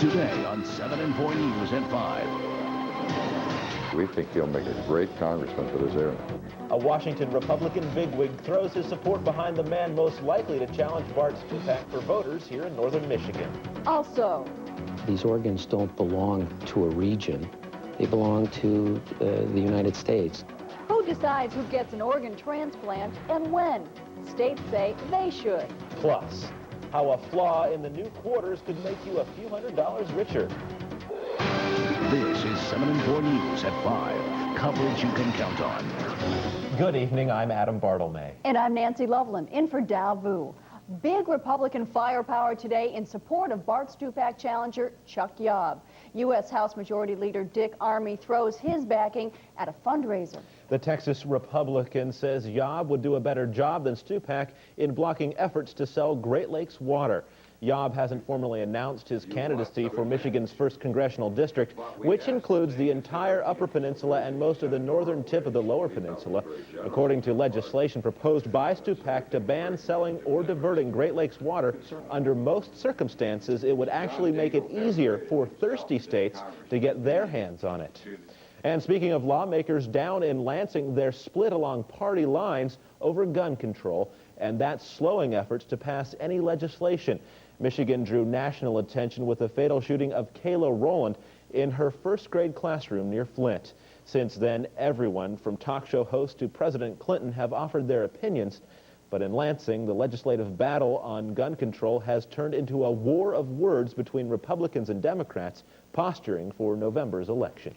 Today on 7 and 4 News at 5. We think he'll make a great congressman for this area. A Washington Republican bigwig throws his support behind the man most likely to challenge Bart Stupak for voters here in northern Michigan. Also, these organs don't belong to a region. They belong to the United States. Who decides who gets an organ transplant and when? States say they should. Plus, how a flaw in the new quarters could make you a few $100s richer. This is 7 and 4 News at 5. Coverage you can count on. Good evening, I'm Adam Bartelmay. And I'm Nancy Loveland, in for Dow Vu. Big Republican firepower today in support of Bart Stupak challenger Chuck Yob. U.S. House Majority Leader Dick Armey throws his backing at a fundraiser. The Texas Republican says Yob would do a better job than Stupak in blocking efforts to sell Great Lakes water. Yob hasn't formally announced his candidacy for Michigan's 1st congressional district, which includes the entire Upper Peninsula and most of the northern tip of the Lower Peninsula, according to legislation proposed by Stupak to ban selling or diverting Great Lakes water. Under most circumstances, it would actually make it easier for thirsty states to get their hands on it. And speaking of lawmakers down in Lansing, they're split along party lines over gun control, and that's slowing efforts to pass any legislation. Michigan drew national attention with the fatal shooting of Kayla Rowland in her 1st grade classroom near Flint. Since then, everyone from talk show host to President Clinton have offered their opinions. But in Lansing, the legislative battle on gun control has turned into a war of words between Republicans and Democrats, posturing for November's election.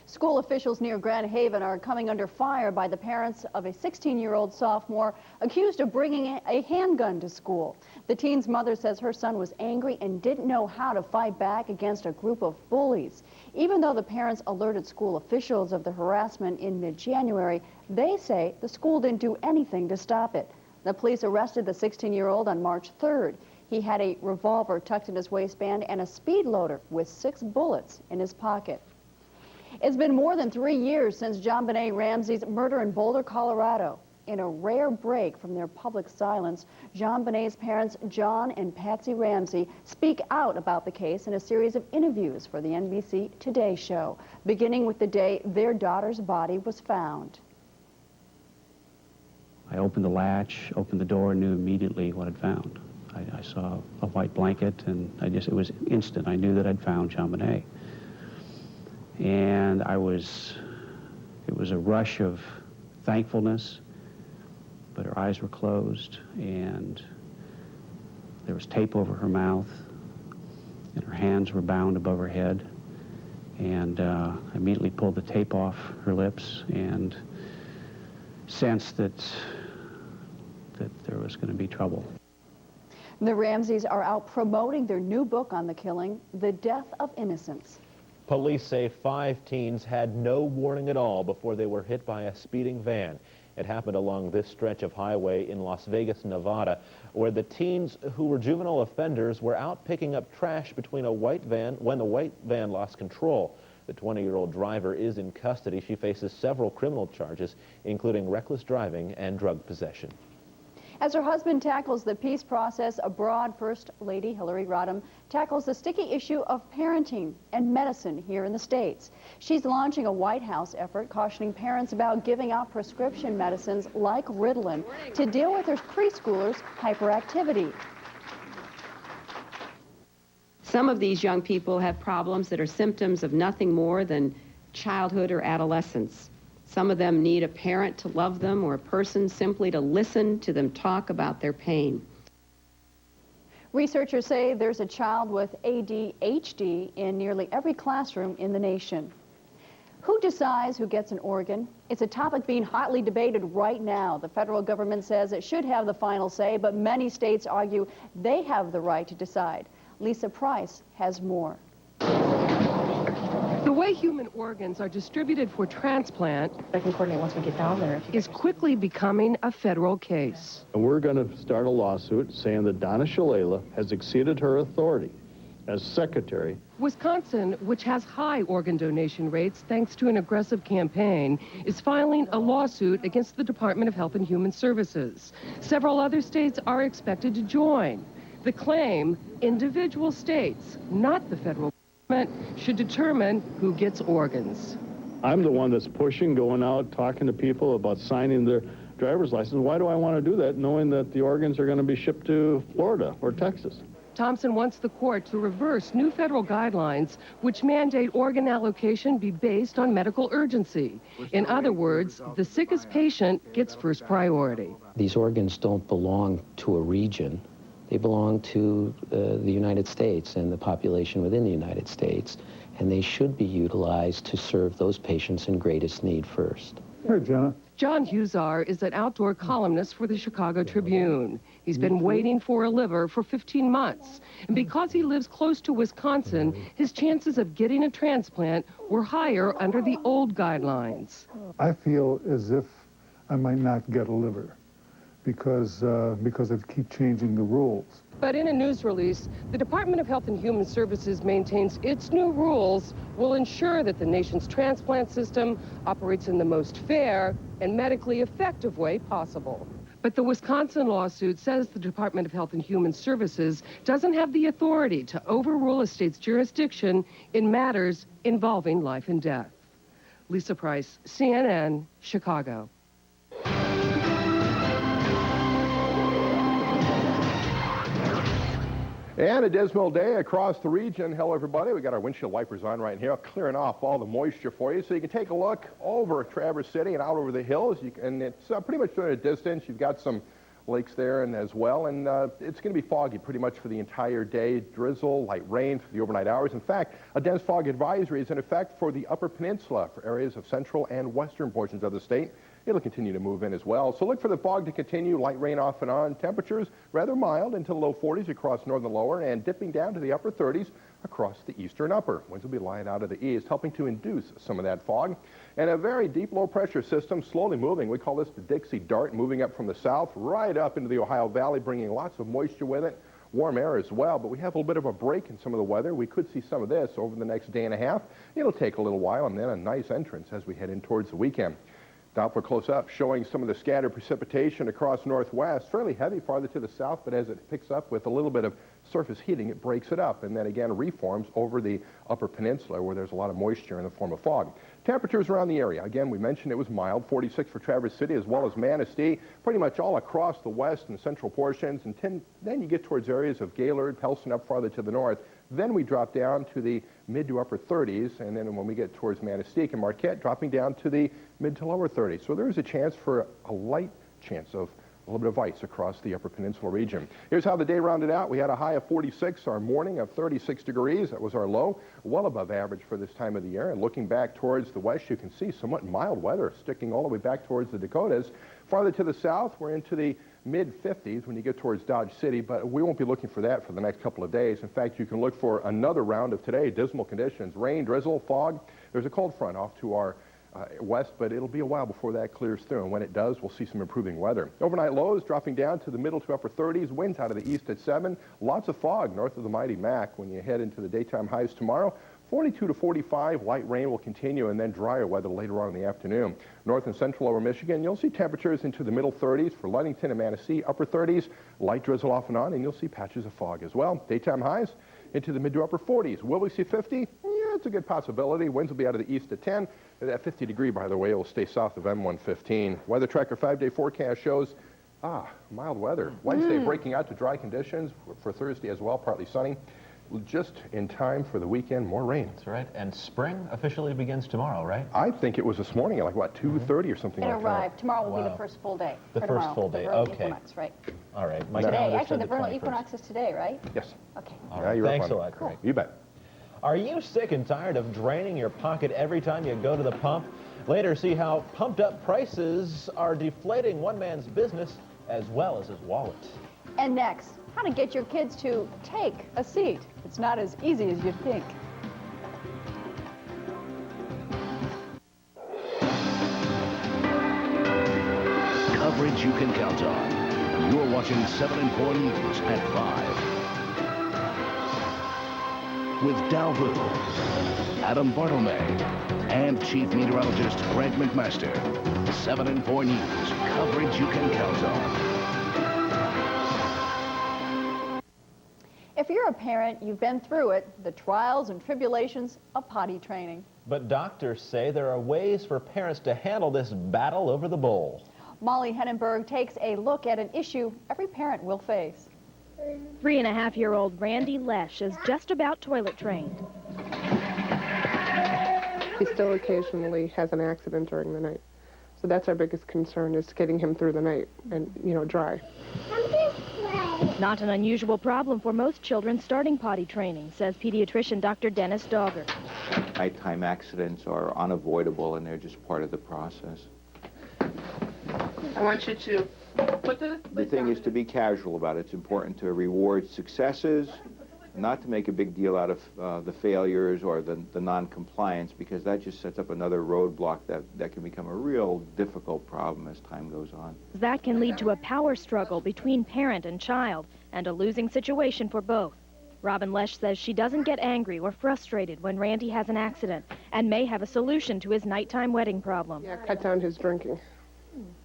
School officials near Grand Haven are coming under fire by the parents of a 16-year-old sophomore accused of bringing a handgun to school. The teen's mother says her son was angry and didn't know how to fight back against a group of bullies. Even though the parents alerted school officials of the harassment in mid-January, they say the school didn't do anything to stop it. The police arrested the 16-year-old on March 3rd. He had a revolver tucked in his waistband and a speed loader with 6 bullets in his pocket. It's been more than 3 years since JonBenet Ramsey's murder in Boulder, Colorado. In a rare break from their public silence, JonBenet's parents, John and Patsy Ramsey, speak out about the case in a series of interviews for the NBC Today show, beginning with the day their daughter's body was found. I opened the latch, opened the door, and knew immediately what I'd found. I saw a white blanket, and it was instant. I knew that I'd found JonBenet. And it was a rush of thankfulness, but her eyes were closed, and there was tape over her mouth, and her hands were bound above her head. And I immediately pulled the tape off her lips and sensed that there was going to be trouble. The Ramseys are out promoting their new book on the killing, The Death of Innocence. Police say 5 teens had no warning at all before they were hit by a speeding van. It happened along this stretch of highway in Las Vegas, Nevada, where the teens who were juvenile offenders were out picking up trash between when the white van lost control. The 20-year-old driver is in custody. She faces several criminal charges, including reckless driving and drug possession. As her husband tackles the peace process abroad, First Lady Hillary Rodham tackles the sticky issue of parenting and medicine here in the States. She's launching a White House effort cautioning parents about giving out prescription medicines like Ritalin to deal with their preschoolers' hyperactivity. Some of these young people have problems that are symptoms of nothing more than childhood or adolescence. Some of them need a parent to love them or a person simply to listen to them talk about their pain. Researchers say there's a child with ADHD in nearly every classroom in the nation. Who decides who gets an organ? It's a topic being hotly debated right now. The federal government says it should have the final say, but many states argue they have the right to decide. Lisa Price has more. The way human organs are distributed for transplant I can coordinate once we get down there. is quickly becoming a federal case. And we're going to start a lawsuit saying that Donna Shalala has exceeded her authority as secretary. Wisconsin, which has high organ donation rates thanks to an aggressive campaign, is filing a lawsuit against the Department of Health and Human Services. Several other states are expected to join. The claim, individual states, not the federal government, should determine who gets organs. I'm the one that's pushing, going out, talking to people about signing their driver's license. Why do I want to do that, knowing that the organs are going to be shipped to Florida or Texas? Thompson wants the court to reverse new federal guidelines which mandate organ allocation be based on medical urgency. In other words, the sickest patient gets first priority. These organs don't belong to a region. They belong to the United States and the population within the United States, and they should be utilized to serve those patients in greatest need first. Hey, Jenna. John Husar is an outdoor columnist for the Chicago Tribune. He's been waiting for a liver for 15 months. And because he lives close to Wisconsin, his chances of getting a transplant were higher under the old guidelines. I feel as if I might not get a liver because they keep changing the rules. But in a news release, the Department of Health and Human Services maintains its new rules will ensure that the nation's transplant system operates in the most fair and medically effective way possible. But the Wisconsin lawsuit says the Department of Health and Human Services doesn't have the authority to overrule a state's jurisdiction in matters involving life and death. Lisa Price, CNN, Chicago. And a dismal day across the region. Hello, everybody. We got our windshield wipers on right here, clearing off all the moisture for you. So you can take a look over Traverse City and out over the hills. And it's pretty much at a distance. You've got some lakes there and as well. And it's going to be foggy pretty much for the entire day. Drizzle, light rain for the overnight hours. In fact, a dense fog advisory is in effect for the Upper Peninsula for areas of central and western portions of the state. It'll continue to move in as well. So look for the fog to continue, light rain off and on. Temperatures rather mild into the low 40s across northern lower and dipping down to the upper 30s across the eastern upper. Winds will be lying out of the east, helping to induce some of that fog. And a very deep low pressure system slowly moving. We call this the Dixie Dart, moving up from the south right up into the Ohio Valley, bringing lots of moisture with it. Warm air as well, but we have a little bit of a break in some of the weather. We could see some of this over the next day and a half. It'll take a little while and then a nice entrance as we head in towards the weekend. Doppler close-up showing some of the scattered precipitation across northwest, fairly heavy farther to the south, but as it picks up with a little bit of surface heating, it breaks it up and then again reforms over the upper peninsula where there's a lot of moisture in the form of fog. Temperatures around the area, again, we mentioned it was mild, 46 for Traverse City as well as Manistee, pretty much all across the west and central portions, and then you get towards areas of Gaylord, Pelston up farther to the north. Then we drop down to the mid to upper 30s, and then when we get towards Manistee and Marquette, dropping down to the mid to lower 30s. So there's a chance for a light chance of a little bit of ice across the upper peninsula region. Here's how the day rounded out. We had a high of 46, our morning of 36 degrees. That was our low, well above average for this time of the year. And looking back towards the west, you can see somewhat mild weather sticking all the way back towards the Dakotas. Farther to the south, we're into the mid-50s when you get towards Dodge City, but we won't be looking for that for the next couple of days. In fact, you can look for another round of today, dismal conditions, rain, drizzle, fog. There's a cold front off to our west, but it'll be a while before that clears through, and when it does, we'll see some improving weather. Overnight lows dropping down to the middle to upper 30s, winds out of the east at 7, lots of fog north of the mighty Mac when you head into the daytime highs tomorrow. 42 to 45, light rain will continue, and then drier weather later on in the afternoon. North and central lower Michigan, you'll see temperatures into the middle 30s for Ludington and Manistee, upper 30s, light drizzle off and on, and you'll see patches of fog as well. Daytime highs into the mid to upper 40s. Will we see 50? Yeah, it's a good possibility. Winds will be out of the east at 10. That 50 degree, by the way, will stay south of M115. Weather Tracker 5-day forecast shows mild weather. Wednesday breaking out to dry conditions for Thursday as well, partly sunny. Just in time for the weekend, more rain. That's right. And spring officially begins tomorrow, right? I think it was this morning at like, what, 2:30 or something like that. It arrived. Tomorrow will be the first full day. The first full day, okay. Equinox, right? All right. Today, actually, the vernal equinox is today, right? Yes. Okay. All right. Thanks a lot, Greg. Cool. You bet. Are you sick and tired of draining your pocket every time you go to the pump? Later, see how pumped up prices are deflating one man's business as well as his wallet. And next, how to get your kids to take a seat. It's not as easy as you'd think. Coverage you can count on. You're watching 7 and 4 News at 5. With Dow Blue, Adam Bartelmay, and Chief Meteorologist Greg MacMaster. 7 and 4 News. Coverage you can count on. you're a parent, you've been through it, the trials and tribulations of potty training. But doctors say there are ways for parents to handle this battle over the bowl. Molly Hennenberg takes a look at an issue every parent will face. 3.5-year-old Randy Lesh is just about toilet trained. He still occasionally has an accident during the night. So that's our biggest concern, is getting him through the night and, dry. Not an unusual problem for most children starting potty training, says pediatrician Dr. Dennis Dogger. Nighttime accidents are unavoidable, and they're just part of the process. I want you to put the thing is to be casual about it. It's important to reward successes, not to make a big deal out of the failures or the non-compliance, because that just sets up another roadblock that can become a real difficult problem as time goes on. That can lead to a power struggle between parent and child and a losing situation for both. Robin Lesh says she doesn't get angry or frustrated when Randy has an accident and may have a solution to his nighttime wetting problem. Yeah, cut down his drinking.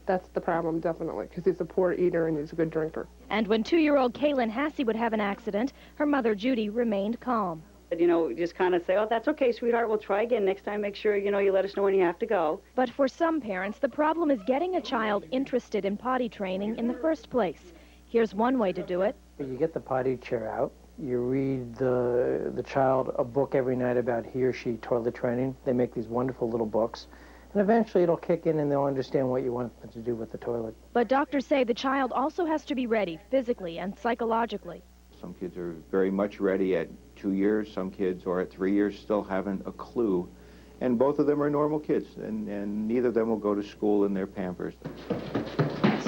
That's the problem, definitely, because he's a poor eater and he's a good drinker. And when 2-year-old Kaylin Hassey would have an accident, her mother Judy remained calm. Just kind of say, oh, that's okay, sweetheart, we'll try again next time. Make sure, you let us know when you have to go. But for some parents, the problem is getting a child interested in potty training in the first place. Here's one way to do it. You get the potty chair out. You read the child a book every night about he or she toilet training. They make these wonderful little books. And eventually it'll kick in and they'll understand what you want them to do with the toilet. But doctors say the child also has to be ready physically and psychologically. Some kids are very much ready at 2 years. Some kids are at 3 years still haven't a clue. And both of them are normal kids, and neither of them will go to school in their Pampers.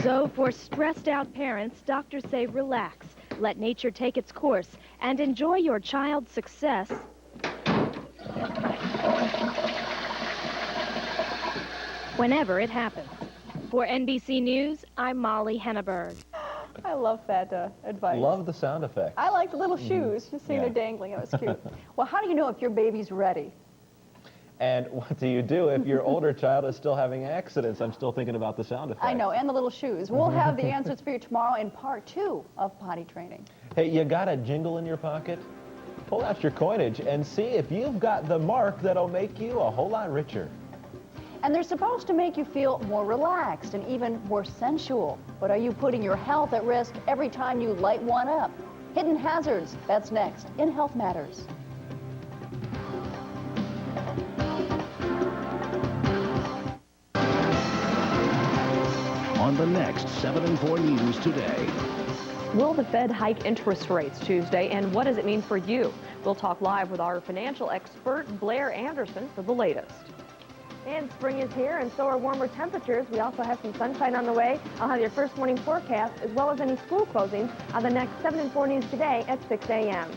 So for stressed out parents, doctors say relax, let nature take its course, and enjoy your child's success whenever it happens. For NBC News, I'm Molly Henneberg. I love that advice. Love the sound effect. I like the little shoes, just seeing they're dangling. It was cute. Well, how do you know if your baby's ready? And what do you do if your older child is still having accidents? I'm still thinking about the sound effect. I know, and the little shoes. We'll have the answers for you tomorrow in part 2 of potty training. Hey, you got a jingle in your pocket? Pull out your coinage and see if you've got the mark that'll make you a whole lot richer. And they're supposed to make you feel more relaxed and even more sensual. But are you putting your health at risk every time you light one up? Hidden hazards, that's next in Health Matters. On the next 7 and 4 News Today. Will the Fed hike interest rates Tuesday, and what does it mean for you? We'll talk live with our financial expert, Blair Anderson, for the latest. And spring is here, and so are warmer temperatures. We also have some sunshine on the way. I'll have your first morning forecast, as well as any school closings on the next 7 and 4 News Today at 6 a.m.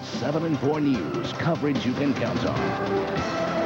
7 and 4 News, coverage you can count on.